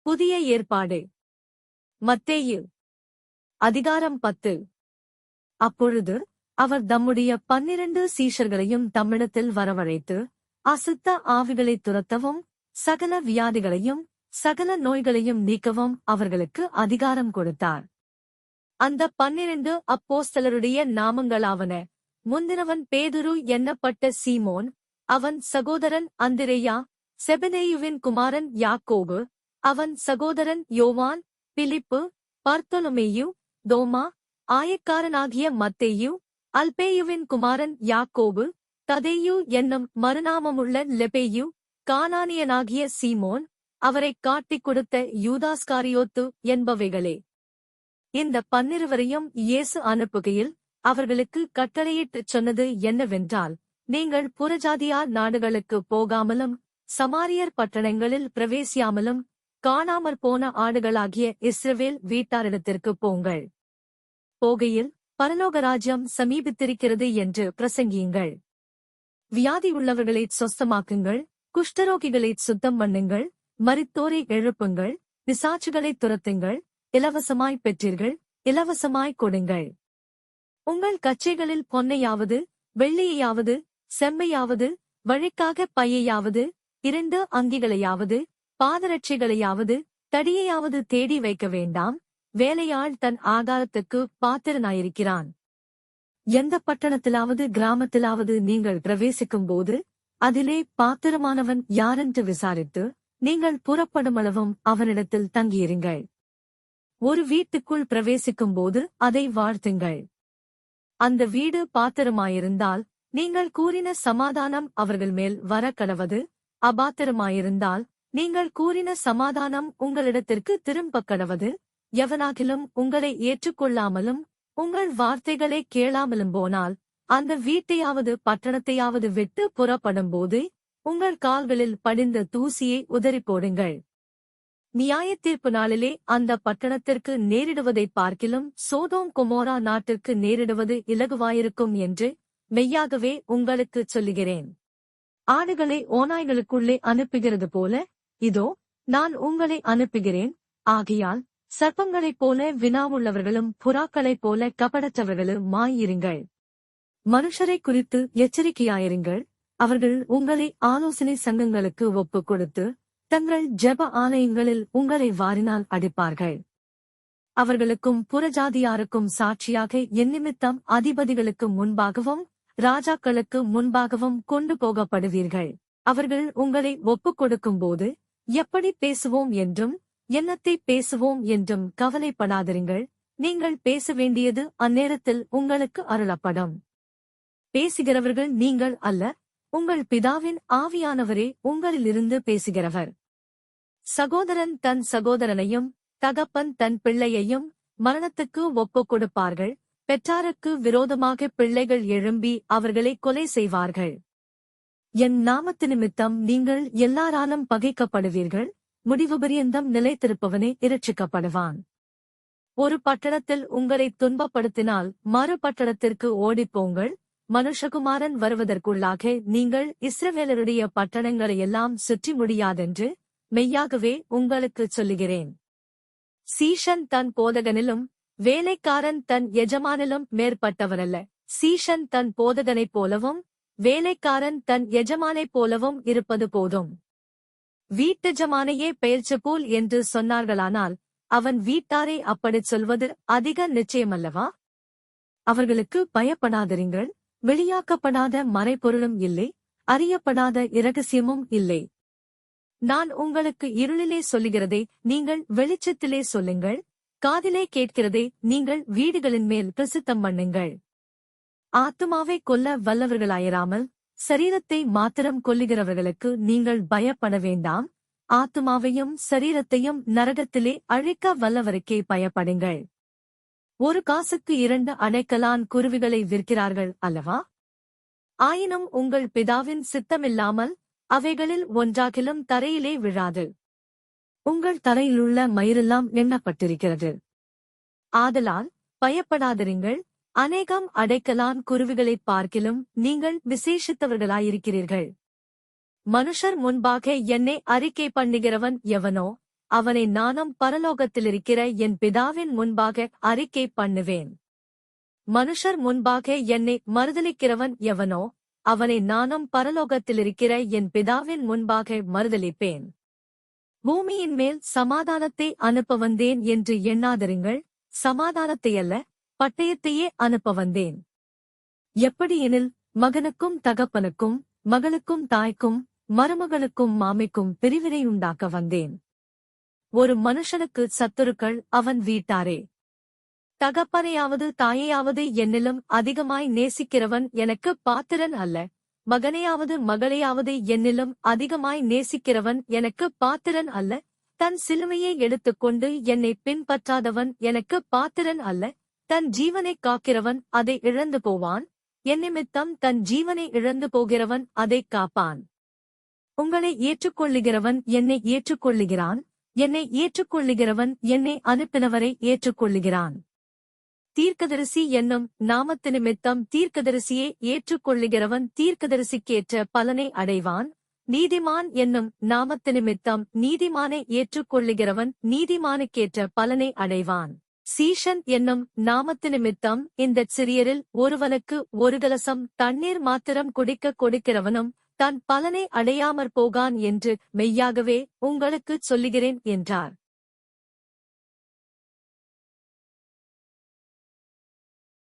புதிய ஏற்பாடு மத்தேயு அதிகாரம் 10. அப்பொழுது அவர் தம்முடைய 12 சீஷர்களையும் தம்மிடத்தில் வரவழைத்து, அசுத்த ஆவிகளைத் துரத்தவும் சகல வியாதிகளையும் சகல நோய்களையும் நீக்கவும் அவர்களுக்கு அதிகாரம் கொடுத்தார். அந்த 12 அப்போஸ்தலருடைய நாமங்களாவன: முந்தினவன் பேதுரு என்னப்பட்ட சீமோன், அவன் சகோதரன் அந்திரேயா, செபதேயுவின் குமாரன் யாக்கோபு, அவன் சகோதரன் யோவான், பிலிப்பு, பர்த்தொலமேயு, தோமா, ஆயக்காரனாகிய மத்தேயு, அல்பேயுவின் குமாரன் யாக்கோபு, ததேயு என்னும் மறுநாமமுள்ள லெபேயு, கானானியனாகிய சீமோன், அவரைக் காட்டிக் கொடுத்த யூதாஸ்காரியோத்து என்பவைகளே. இந்த 12 இயேசு அனுப்புகையில் அவர்களுக்கு கட்டளையிட்டுச் சொன்னது என்னவென்றால், நீங்கள் புறஜாதியார் நாடுகளுக்குப் போகாமலும் சமாரியர் பட்டணங்களில் பிரவேசியாமலும் காணாமற்போன ஆடுகளாகிய இஸ்ரவேல் வீட்டாரிடத்திற்குப் போங்கள். போகையில் பரலோகராஜ்யம் சமீபித்திருக்கிறது என்று பிரசங்கியுங்கள். வியாதியுள்ளவர்களைச் சொஸ்தமாக்குங்கள், குஷ்டரோகிகளைச் சுத்தம் பண்ணுங்கள், மரித்தோரை எழுப்புங்கள், பிசாசுகளைத் துரத்துங்கள், இலவசமாய்ப் பெற்றீர்கள், இலவசமாய்க் கொடுங்கள். உங்கள் கச்சைகளில் பொன்னையாவது வெள்ளியையாவது செம்மையாவது வழிக்காக பையையாவது 2 அங்கிகளையாவது பாதரட்சைகளையாவது தடியையாவது தேடி வைக்க வேண்டாம். வேலையாள் தன் ஆகாரத்துக்கு பாத்திரனாயிருக்கிறான். எந்த பட்டணத்திலாவது கிராமத்திலாவது நீங்கள் பிரவேசிக்கும்போது அதிலே பாத்திரமானவன் யாரென்று விசாரித்து நீங்கள் புறப்படுமளவும் அவனிடத்தில் தங்கியிருங்கள். ஒரு வீட்டுக்குள் பிரவேசிக்கும்போது அதை வாழ்த்துங்கள். அந்த வீடு பாத்திரமாயிருந்தால் நீங்கள் கூறின சமாதானம் அவர்கள் மேல் வரக்கடவது, அபாத்திரமாயிருந்தால் நீங்கள் கூறின சமாதானம் உங்களிடத்திற்கு திரும்பக் கடவது. எவனாகிலும் உங்களை ஏற்றுக்கொள்ளாமலும் உங்கள் வார்த்தைகளை கேளாமலும் போனால் அந்த வீட்டையாவது பட்டணத்தையாவது விட்டு புறப்படும்போது உங்கள் கால்களில் படிந்த தூசியை உதறிப் போடுங்கள். நியாயத்தீர்ப்பு நாளிலே அந்த பட்டணத்திற்கு நேரிடுவதைப் பார்க்கிலும் சோதோம் கொமோரா நாட்டிற்கு நேரிடுவது இலகுவாயிருக்கும் என்று மெய்யாகவே உங்களுக்குச் சொல்லுகிறேன். ஆடுகளை ஓநாய்களுக்குள்ளே அனுப்புகிறது போல இதோ நான் உங்களை அனுப்புகிறேன். ஆகையால் சர்ப்பங்களைப் போல வினாவுள்ளவர்களும் புறாக்களைப் போல கபடற்றவர்களுமாயிருங்கள். மனுஷரைக் குறித்து எச்சரிக்கையாயிருங்கள். அவர்கள் உங்களை ஆலோசனை சங்கங்களுக்கு ஒப்புக் கொடுத்து தங்கள் ஜெப ஆலயங்களில் உங்களை வாரினால் அடிப்பார்கள். அவர்களுக்கும் புறஜாதியாருக்கும் சாட்சியாக என்னிமித்தம் அதிபதிகளுக்கு முன்பாகவும் ராஜாக்களுக்கு முன்பாகவும் கொண்டு போகப்படுவீர்கள். அவர்கள் உங்களை ஒப்புக் கொடுக்கும்போது எப்படி பேசுவோம் என்றும் என்னத்தை பேசுவோம் என்றும் கவலைப்படாதிருங்கள். நீங்கள் பேச வேண்டியது அந்நேரத்தில் உங்களுக்கு அருளப்படும். பேசுகிறவர்கள் நீங்கள் அல்ல, உங்கள் பிதாவின் ஆவியானவரே உங்களிலிருந்து பேசுகிறவர். சகோதரன் தன் சகோதரனையும் தகப்பன் தன் பிள்ளையையும் மரணத்துக்கு ஒப்புக் கொடுப்பார்கள். பெற்றாருக்கு விரோதமாக பிள்ளைகள் எழும்பி அவர்களை கொலை செய்வார்கள். என் நாமத்தினிமித்தம் நீங்கள் எல்லாராலும் பகைக்கப்படுவீர்கள். முடிவு பரியந்தம் நிலைத்திருப்பவனே இரட்சிக்கப்படுவான். ஒரு பட்டணத்தில் உங்களை துன்பப்படுத்தினால் மறு பட்டணத்திற்கு ஓடிப்போங்கள். மனுஷகுமாரன் வருவதற்குள்ளாக நீங்கள் இஸ்ரவேலருடைய பட்டணங்களையெல்லாம் சுற்றி முடியாதென்று மெய்யாகவே உங்களுக்குச் சொல்லுகிறேன். சீஷன் தன் போதகனிலும் வேலைக்காரன் தன் எஜமானிலும் மேற்பட்டவனல்ல. சீஷன் தன் போதகனைப் போலவும் வேலைக்காரன் தன் எஜமானைப் போலவும் இருப்பது போதும். வீட்டெஜமானையே பெயர்ச்செபூல் என்று சொன்னார்களானால் அவன் வீட்டாரை அப்படிச் சொல்வது அதிக நிச்சயமல்லவா? அவர்களுக்கு பயப்படாதிருங்கள். வெளியாக்கப்படாத மறைபொருளும் இல்லை, அறியப்படாத இரகசியமும் இல்லை. நான் உங்களுக்கு இருளிலே சொல்லுகிறதை நீங்கள் வெளிச்சத்திலே சொல்லுங்கள். காதிலே கேட்கிறதை நீங்கள் வீடுகளின் மேல் பிரசித்தம் பண்ணுங்கள். ஆத்துமாவை கொல்ல வல்லவர்களாயிராமல் சரீரத்தை மாத்திரம் கொல்லுகிறவர்களுக்கு நீங்கள் பயப்பட வேண்டாம். ஆத்துமாவையும் சரீரத்தையும் நரகத்திலே அழிக்க வல்லவருக்கே பயப்படுங்கள். ஒரு காசுக்கு 2 அடைக்கலான் குருவிகளை விற்கிறார்கள் அல்லவா? ஆயினும் உங்கள் பிதாவின் சித்தமில்லாமல் அவைகளில் ஒன்றாகிலும் தரையிலே விழாது. உங்கள் தரையிலுள்ள மயிரெல்லாம் எண்ணப்பட்டிருக்கிறது. ஆதலால் பயப்படாதிருங்கள். அநேகம் அடைக்கலான் குருவிகளைப் பார்க்கிலும் நீங்கள் விசேஷித்தவர்களாயிருக்கிறீர்கள். மனுஷர் முன்பாக என்னை அறிக்கை பண்ணுகிறவன் எவனோ அவனை நானும் பரலோகத்திலிருக்கிற என் பிதாவின் முன்பாக அறிக்கை பண்ணுவேன். மனுஷர் முன்பாக என்னை மறுதலிக்கிறவன் எவனோ அவனை நானும் பரலோகத்திலிருக்கிற என் பிதாவின் முன்பாக மறுதலிப்பேன். பூமியின் மேல் சமாதானத்தை அனுப்ப வந்தேன் என்று எண்ணாதிருங்கள், சமாதானத்தையல்ல பட்டயத்தையே அனுப்ப வந்தேன். எப்படியெனில் மகனுக்கும் தகப்பனுக்கும் மகளுக்கும் தாய்க்கும் மருமகளுக்கும் மாமிக்கும் பிரிவினையுண்டாக்க வந்தேன். ஒரு மனுஷனுக்கு சத்துருக்கள் அவன் வீட்டாரே. தகப்பனையாவது தாயையாவது என்னிலும் அதிகமாய் நேசிக்கிறவன் எனக்கு பாத்திரன் அல்ல. மகனையாவது மகளையாவது என்னிலும் அதிகமாய் நேசிக்கிறவன் எனக்கு பாத்திரன் அல்ல. தன் சிலுவையை எடுத்துக்கொண்டு என்னை பின்பற்றாதவன் எனக்கு பாத்திரன் அல்ல. தன் ஜீவனைக் காக்கிறவன் அதை இழந்து போவான். என் நிமித்தம் தன் ஜீவனை இழந்து போகிறவன் அதைக் காப்பான். உங்களை ஏற்றுக்கொள்ளுகிறவன் என்னை ஏற்றுக்கொள்ளுகிறான். என்னை ஏற்றுக்கொள்ளுகிறவன் என்னை அனுப்பினவரை ஏற்றுக்கொள்ளுகிறான். தீர்க்கதரிசி என்னும் நாமத்தினிமித்தம் தீர்க்கதரிசியை ஏற்றுக்கொள்ளுகிறவன் தீர்க்கதரிசிக்கேற்ற பலனை அடைவான். நீதிமான் என்னும் நாமத்தினிமித்தம் நீதிமானை ஏற்றுக்கொள்ளுகிறவன் நீதிமானுக்கேற்ற பலனை அடைவான். சீஷன் என்னும் நாமத்தினிமித்தம் இந்தச் சிறியரில் ஒருவனுக்கு ஒரு கலசம் தண்ணீர் மாத்திரம் குடிக்க கொடுக்கிறவனும் தன் பலனை அடையாமற் போகான் என்று மெய்யாகவே உங்களுக்குச் சொல்லுகிறேன் என்றார்.